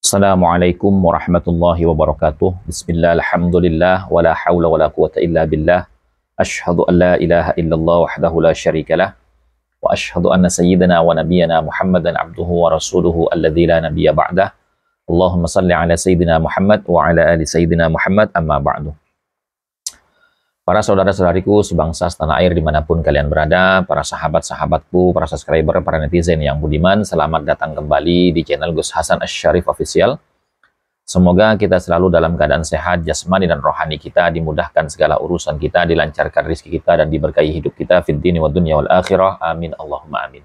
Assalamualaikum warahmatullahi wabarakatuh. Bismillah, alhamdulillah, wa la hawla wa la quwata illa billah. Ashhadu an la ilaha illallah wahdahu la syarikalah. Wa ashhadu anna sayyidina wa nabiyyana Muhammadan abduhu wa rasuluhu alladzi la nabiyya ba'dah. Allahumma salli ala sayyidina Muhammad wa ala ali sayyidina Muhammad, amma ba'du. Para saudara-saudariku sebangsa setanah air dimanapun kalian berada, para sahabat-sahabatku, para subscriber, para netizen yang budiman, selamat datang kembali di channel Gus Hasan Asy-Syarif Official. Semoga kita selalu dalam keadaan sehat, jasmani dan rohani kita, dimudahkan segala urusan kita, dilancarkan rezeki kita, dan diberkahi hidup kita, fid dini wa dunya wal akhirah. Amin, Allahumma amin.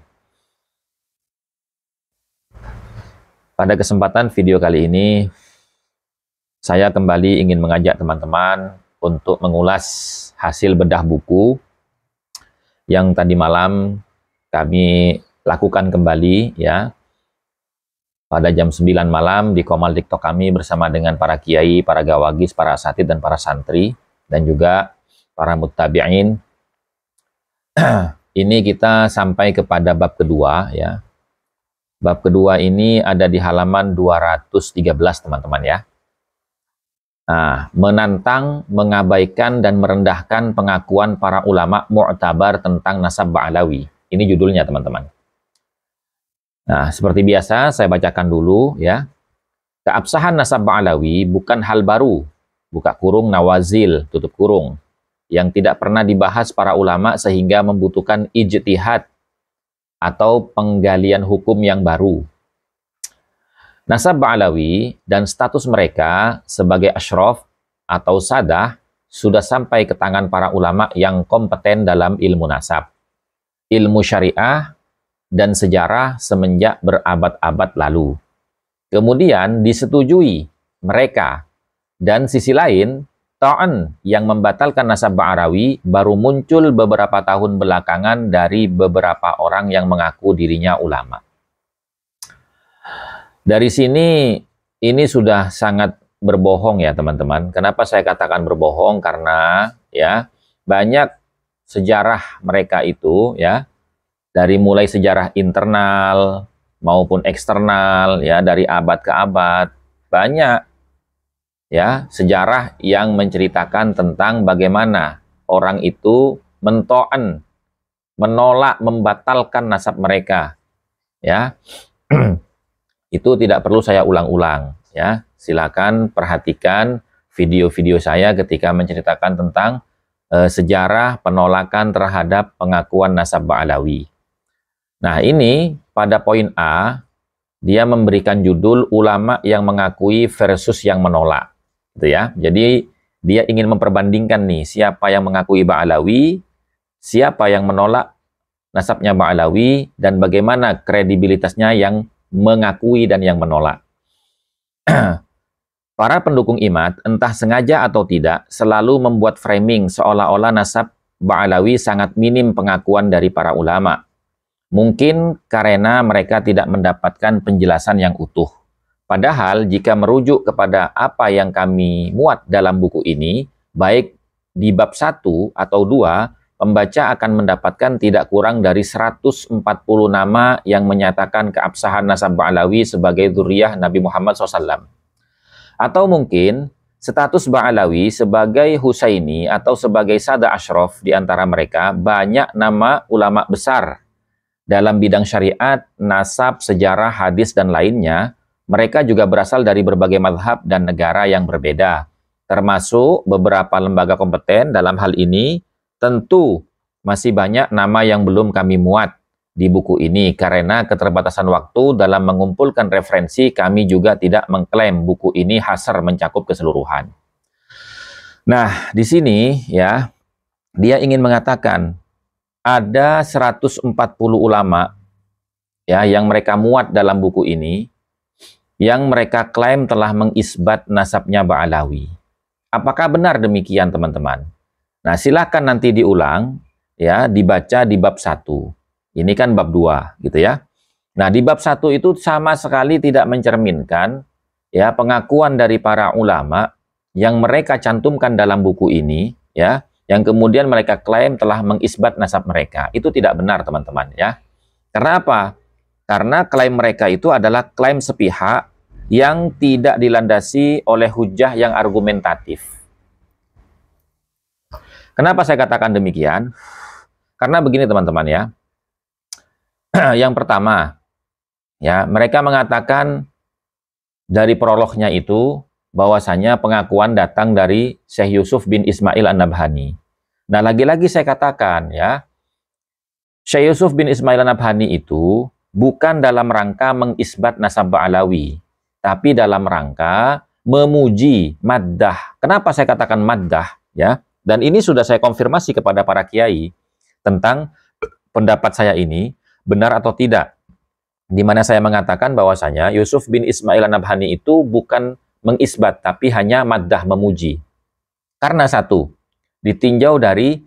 Pada kesempatan video kali ini, saya kembali ingin mengajak teman-teman untuk mengulas hasil bedah buku yang tadi malam kami lakukan kembali ya pada jam 9 malam di Komal TikTok kami bersama dengan para kiai, para gawagis, para asatid dan para santri dan juga para muttabi'in. Ini kita sampai kepada bab kedua ya. Bab kedua ini ada di halaman 213 teman-teman ya. Nah, menantang, mengabaikan, dan merendahkan pengakuan para ulama mu'tabar tentang nasab Ba'alawi. Ini judulnya, teman-teman. Nah, seperti biasa, saya bacakan dulu, ya. Keabsahan nasab Ba'alawi bukan hal baru, buka kurung nawazil, tutup kurung, yang tidak pernah dibahas para ulama sehingga membutuhkan ijtihad atau penggalian hukum yang baru. Nasab Ba'alawi dan status mereka sebagai asyraf atau sadah sudah sampai ke tangan para ulama yang kompeten dalam ilmu nasab, ilmu syariah, dan sejarah semenjak berabad-abad lalu. Kemudian disetujui mereka, dan sisi lain, ta'an yang membatalkan nasab Ba'alawi baru muncul beberapa tahun belakangan dari beberapa orang yang mengaku dirinya ulama. Dari sini, ini sudah sangat berbohong ya teman-teman. Kenapa saya katakan berbohong? Karena ya banyak sejarah mereka itu ya, dari mulai sejarah internal maupun eksternal ya, dari abad ke abad, banyak ya sejarah yang menceritakan tentang bagaimana orang itu mento'an, menolak, membatalkan nasab mereka ya. Itu tidak perlu saya ulang-ulang ya. Silakan perhatikan video-video saya ketika menceritakan tentang sejarah penolakan terhadap pengakuan nasab Ba'alawi. Nah, ini pada poin A dia memberikan judul ulama yang mengakui versus yang menolak gitu ya. Jadi dia ingin memperbandingkan nih siapa yang mengakui Ba'alawi, siapa yang menolak nasabnya Ba'alawi, dan bagaimana kredibilitasnya yang mengakui dan yang menolak. Para pendukung IMAT, entah sengaja atau tidak, selalu membuat framing seolah-olah nasab Ba'alawi sangat minim pengakuan dari para ulama. Mungkin karena mereka tidak mendapatkan penjelasan yang utuh. Padahal jika merujuk kepada apa yang kami muat dalam buku ini, baik di bab 1 atau 2, pembaca akan mendapatkan tidak kurang dari 140 nama yang menyatakan keabsahan nasab Ba'alawi sebagai dzurriyyah Nabi Muhammad SAW. Atau mungkin status Ba'alawi sebagai Husaini atau sebagai Sada Ashraf di antara mereka banyak nama ulama besar dalam bidang syariat, nasab, sejarah, hadis, dan lainnya. Mereka juga berasal dari berbagai mazhab dan negara yang berbeda, termasuk beberapa lembaga kompeten dalam hal ini. Tentu masih banyak nama yang belum kami muat di buku ini karena keterbatasan waktu dalam mengumpulkan referensi. Kami juga tidak mengklaim buku ini hasar mencakup keseluruhan. Nah, di sini ya dia ingin mengatakan ada 140 ulama ya yang mereka muat dalam buku ini yang mereka klaim telah mengisbat nasabnya Ba'alawi. Apakah benar demikian teman-teman? Nah, silakan nanti diulang, ya, dibaca di bab 1. Ini kan bab 2, gitu ya. Nah, di bab 1 itu sama sekali tidak mencerminkan ya pengakuan dari para ulama yang mereka cantumkan dalam buku ini, ya, yang kemudian mereka klaim telah mengisbat nasab mereka. Itu tidak benar, teman-teman, ya. Karena apa? Karena klaim mereka itu adalah klaim sepihak yang tidak dilandasi oleh hujah yang argumentatif. Kenapa saya katakan demikian? Karena begini teman-teman ya. Yang pertama, ya, mereka mengatakan dari prolognya itu bahwasanya pengakuan datang dari Syekh Yusuf bin Ismail An-Nabhani. Nah, lagi-lagi saya katakan ya, Syekh Yusuf bin Ismail An-Nabhani itu bukan dalam rangka mengisbat nasab Ba'alawi, tapi dalam rangka memuji maddah. Kenapa saya katakan maddah ya? Dan ini sudah saya konfirmasi kepada para kiai tentang pendapat saya ini benar atau tidak. Di mana saya mengatakan bahwasanya Yusuf bin Ismail An-Nabhani itu bukan mengisbat, tapi hanya maddah, memuji. Karena satu, ditinjau dari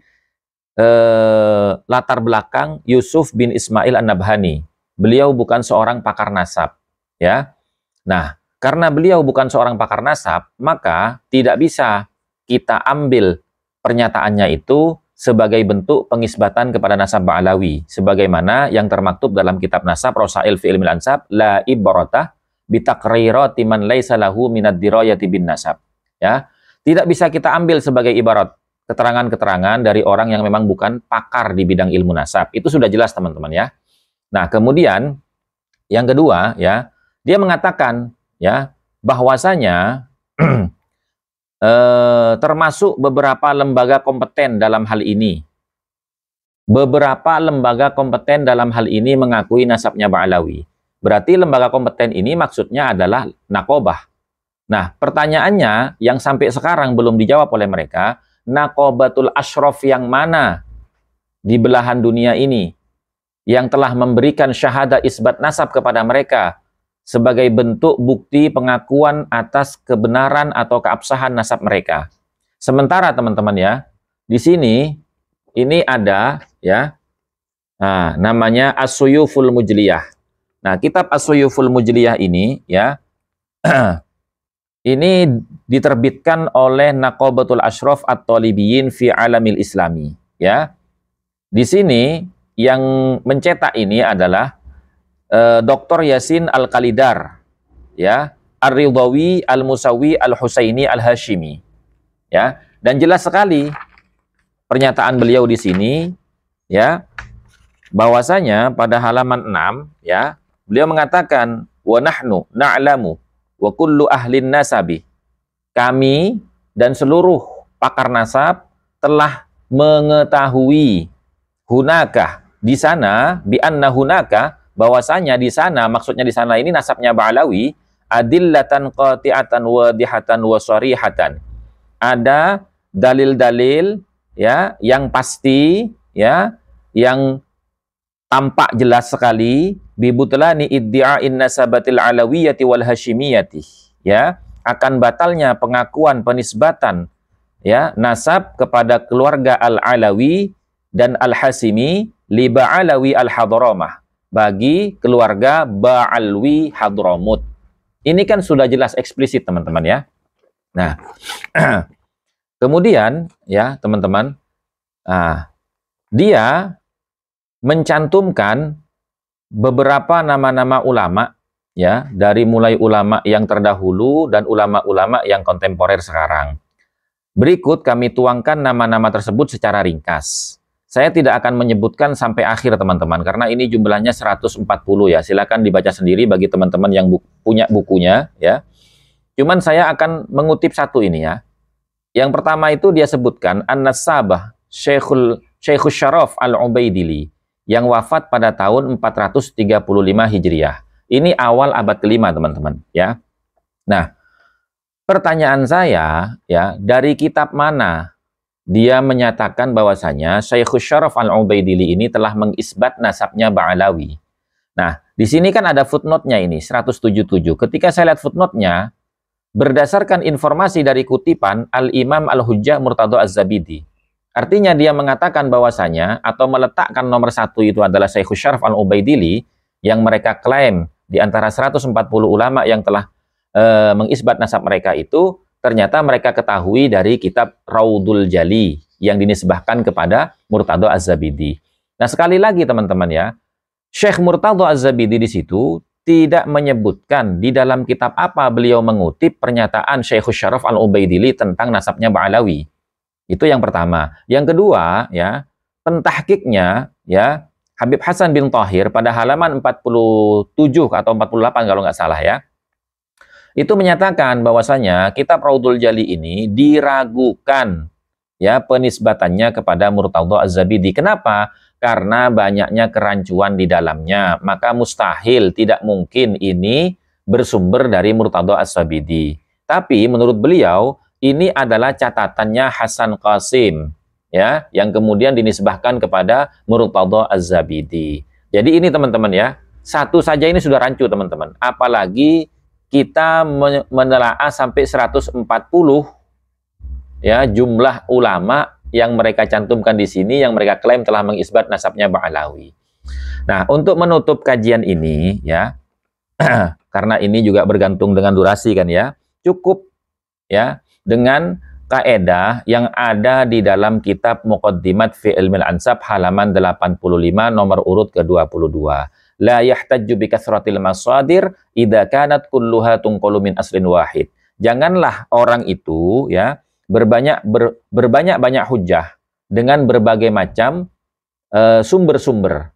latar belakang Yusuf bin Ismail An-Nabhani. Beliau bukan seorang pakar nasab. Ya. Nah, karena beliau bukan seorang pakar nasab, maka tidak bisa kita ambil pernyataannya itu sebagai bentuk pengisbatan kepada nasab Ba'alawi, sebagaimana yang termaktub dalam kitab nasab Rosail fi ilmil ansab, la ibaratah bitaqrirati man laisa lahu minad dirayati bin nasab. Ya, tidak bisa kita ambil sebagai ibarat keterangan-keterangan dari orang yang memang bukan pakar di bidang ilmu nasab. Itu sudah jelas teman-teman ya. Nah, kemudian yang kedua ya, dia mengatakan ya bahwasanya termasuk beberapa lembaga kompeten dalam hal ini. Beberapa lembaga kompeten dalam hal ini mengakui nasabnya Ba'alawi. Berarti lembaga kompeten ini maksudnya adalah Naqobah. Nah, pertanyaannya yang sampai sekarang belum dijawab oleh mereka, Naqobatul Ashraf yang mana di belahan dunia ini yang telah memberikan syahadah isbat nasab kepada mereka sebagai bentuk bukti pengakuan atas kebenaran atau keabsahan nasab mereka. Sementara teman-teman ya, di sini ini ada ya, namanya As-Suyuful Mujliyah. Nah, kitab As-Suyuful Mujliyah ini ya, ini diterbitkan oleh Naqobatul Ashraf At-Talibiyin fi Alamil Islami. Ya, di sini yang mencetak ini adalah Dr. Yasin Al-Khalidar, ya, Ar-Ridhawi Al-Musawi Al-Husaini Al-Hashimi. Ya, dan jelas sekali pernyataan beliau di sini ya, bahwasanya pada halaman 6 ya, beliau mengatakan wa nahnu na'lamu wa kullu ahlin nasabi. Kami dan seluruh pakar nasab telah mengetahui hunaka di sana bi anna hunaka, bahwasanya di sana, maksudnya di sana ini nasabnya Ba'alawi, adillatan qati'atan wadihatan wa sharihatan. Ada dalil-dalil ya yang pasti ya, yang tampak jelas sekali bibutlani iddi'ain nasabatil alawiyyati wal hashimiyati, ya, akan batalnya pengakuan penisbatan ya nasab kepada keluarga Al-Alawi dan Al-Hasimi li Ba'alawi Al-Hadramah, bagi keluarga Ba'alwi Hadramut. Ini kan sudah jelas eksplisit teman-teman ya. Nah, kemudian ya teman-teman, dia mencantumkan beberapa nama-nama ulama ya, dari mulai ulama yang terdahulu dan ulama-ulama yang kontemporer sekarang. Berikut kami tuangkan nama-nama tersebut secara ringkas. Saya tidak akan menyebutkan sampai akhir teman-teman, karena ini jumlahnya 140 ya. Silakan dibaca sendiri bagi teman-teman yang punya bukunya ya. Cuman saya akan mengutip satu ini ya. Yang pertama itu dia sebutkan An-Nasabah Syekhul Syaraf Al-Ubaidili yang wafat pada tahun 435 Hijriah. Ini awal abad kelima teman-teman ya. Nah, pertanyaan saya ya, dari kitab mana dia menyatakan bahwasanya Syekhul Syaraf Al-Ubaidili ini telah mengisbat nasabnya Ba'alawi. Nah, di sini kan ada footnote-nya ini 177. Ketika saya lihat footnote-nya, berdasarkan informasi dari kutipan Al-Imam Al-Hujjah Murtadha Az-Zabidi. Artinya dia mengatakan bahwasanya atau meletakkan nomor satu itu adalah Syekhul Syaraf Al-Ubaidili yang mereka klaim di antara 140 ulama yang telah mengisbat nasab mereka itu, ternyata mereka ketahui dari kitab Raudul Jali yang dinisbahkan kepada Murtadha Az-Zabidi. Nah, sekali lagi teman-teman ya, Syekh Murtadha Az-Zabidi di situ tidak menyebutkan di dalam kitab apa beliau mengutip pernyataan Syekhus Syaraf Al-Ubaidili tentang nasabnya Ba'alawi. Itu yang pertama. Yang kedua, ya, pentahkiknya, ya, Habib Hasan bin Thahir pada halaman 47 atau 48 kalau nggak salah, ya, itu menyatakan bahwasanya kitab Raudhul Jali ini diragukan, ya, penisbatannya kepada Murtadha Az-Zabidi. Kenapa? Karena banyaknya kerancuan di dalamnya, maka mustahil, tidak mungkin ini bersumber dari Murtadha Az-Zabidi. Tapi menurut beliau, ini adalah catatannya Hasan Qasim, ya, yang kemudian dinisbahkan kepada Murtadha Az-Zabidi. Jadi ini teman-teman, ya, satu saja ini sudah rancu teman-teman. Apalagi kita menelaah sampai 140, ya, jumlah ulama yang mereka cantumkan di sini, yang mereka klaim telah mengisbat nasabnya Ba'alawi. Nah, untuk menutup kajian ini, ya, karena ini juga bergantung dengan durasi kan, ya, cukup, ya, dengan kaedah yang ada di dalam kitab Muqaddimat fi Ilmil Ansab halaman 85 nomor urut ke-22. La yahtajju bi kathratil masadir idza kanat kulluha tunqalu min aslin wahid. Janganlah orang itu, ya, berbanyak-banyak hujjah dengan berbagai macam sumber-sumber.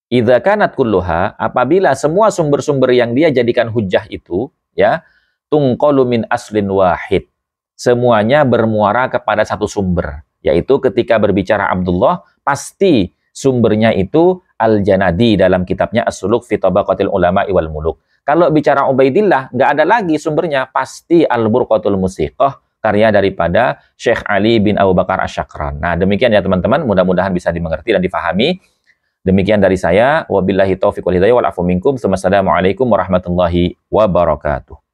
Idza kanat kulluha, apabila semua sumber-sumber yang dia jadikan hujjah itu, ya, tunqalu min aslin wahid, semuanya bermuara kepada satu sumber, yaitu ketika berbicara Abdullah pasti sumbernya itu Al-Janadi dalam kitabnya As-Suluk fi Tabaqatil Ulama wal Muluk. Kalau bicara Ubaidillah nggak ada lagi sumbernya, pasti Al-Burqatul Musiqah karya daripada Syekh Ali bin Abu Bakar Asy-Syakran. Nah, demikian ya teman-teman, mudah-mudahan bisa dimengerti dan difahami. Demikian dari saya, wabillahi taufiq wal hidayah wal afu minkum. Wassalamualaikum warahmatullahi wabarakatuh.